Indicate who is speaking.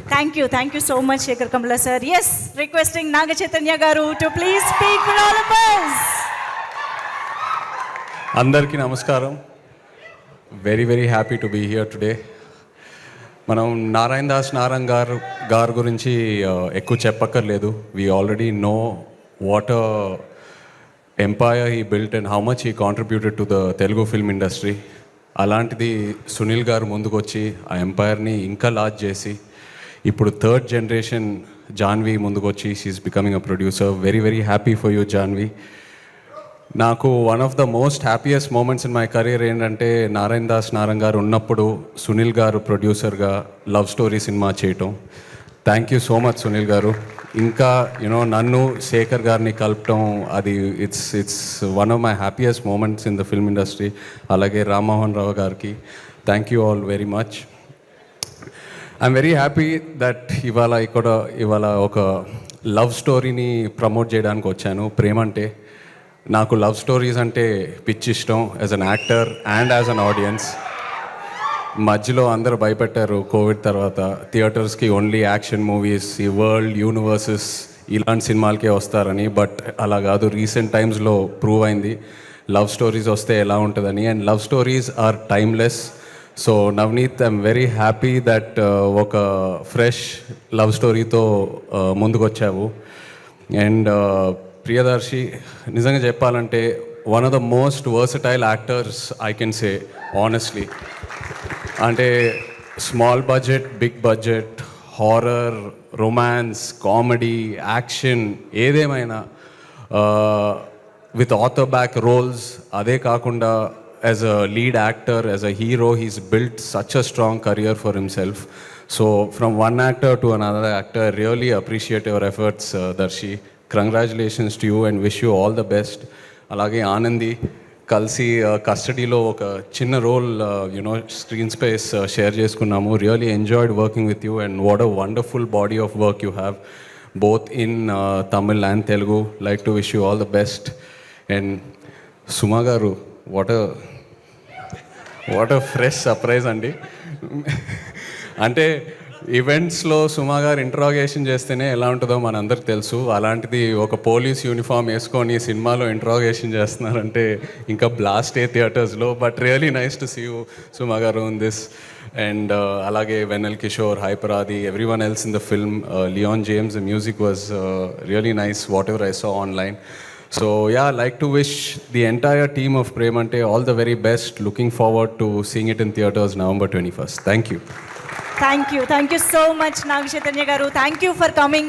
Speaker 1: Thank you so much, Shekhar Kamla sir. Yes, requesting Naga Chaitanya Garu to please speak for all of us.
Speaker 2: అందరికీ నమస్కారం. Very happy to be here today. మనం నారాయణ దాస్ గారి గురించి ఎక్కువ చెప్పక్కర్లేదు. We already know what empire he built and how much he contributed to the Telugu film industry. అలాంటిది సునీల్ గారు ముందుకు వచ్చి ఆ ఎంపైర్ని ఇంకా లార్జ్ చేసి ఇప్పుడు థర్డ్ జనరేషన్ జాన్వి ముందుకు వచ్చి she's becoming a producer. Very happy for you Janhvi. నాకు one of the most happiest moments in my career ఏంటంటే నారాయణ దాస్ గారు ఉన్నప్పుడు సునీల్ గారు ప్రొడ్యూసర్గా లవ్ స్టోరీ సినిమా చేయటం. Thank you so much Sunil garu. ఇంకా నన్ను శేఖర్ గారిని కలపటం, అది it's one of my happiest moments in the film industry. అలాగే రామ్మోహన్ రావు గారికి thank you all very much. I'm very happy that ఇవాళ ఒక లవ్ స్టోరీని ప్రమోట్ చేయడానికి వచ్చాను. ప్రేమంటే నాకు లవ్ స్టోరీస్ అంటే పిచ్చి ఇష్టం as an actor and as an audience. మధ్యలో అందరూ భయపెట్టారు కోవిడ్ తర్వాత థియేటర్స్కి ఓన్లీ యాక్షన్ మూవీస్, ఈ వరల్డ్ యూనివర్సెస్ ఇలాంటి సినిమాలకే వస్తారని. బట్ అలా కాదు, రీసెంట్ టైమ్స్లో ప్రూవ్ అయింది లవ్ స్టోరీస్ వస్తే ఎలా ఉంటుందని. And love stories are timeless. So Navneet, I'm very happy that ఒక ఫ్రెష్ లవ్ స్టోరీతో ముందుకు వచ్చావు. అండ్ ప్రియదర్శి, నిజంగా చెప్పాలంటే one of the most versatile actors I can say honestly. అంటే small budget, big budget, horror, romance, comedy, action ఏదేమైనా with author back roles. అదే కాకుండా as a lead actor, as a hero, he's built such a strong career for himself. So from one actor to another actor, really appreciate your efforts Darshi. Congratulations to you and wish you all the best. అలాగే ఆనంది, కలిసి కస్టడీలో ఒక చిన్న role screen space share చేసుకున్నాము. Really enjoyed working with you and what a wonderful body of work you have both in Tamil and Telugu. Like to wish you all the best. And Suma garu, what a fresh surprise అండి. అంటే ఈవెంట్స్లో సుమా గారు interrogation చేస్తేనే ఎలా ఉంటుందో మనందరికి తెలుసు. అలాంటిది ఒక పోలీస్ యూనిఫామ్ వేసుకొని సినిమాలో ఇంట్రాగేషన్ చేస్తున్నారంటే ఇంకా బ్లాస్ట్ థియేటర్స్లో. But really nice to see you Suma garu in this. And అలాగే Vennela Kishore, Hyper Aadi, everyone else in the film, Leon James, the music was really nice whatever I saw online. So yeah, I'd like to wish the entire team of Premante all the very best. Looking forward to seeing it in theaters November 21st. Thank you.
Speaker 1: Thank you so much, Naga Chaitanya Garu. Thank you for coming.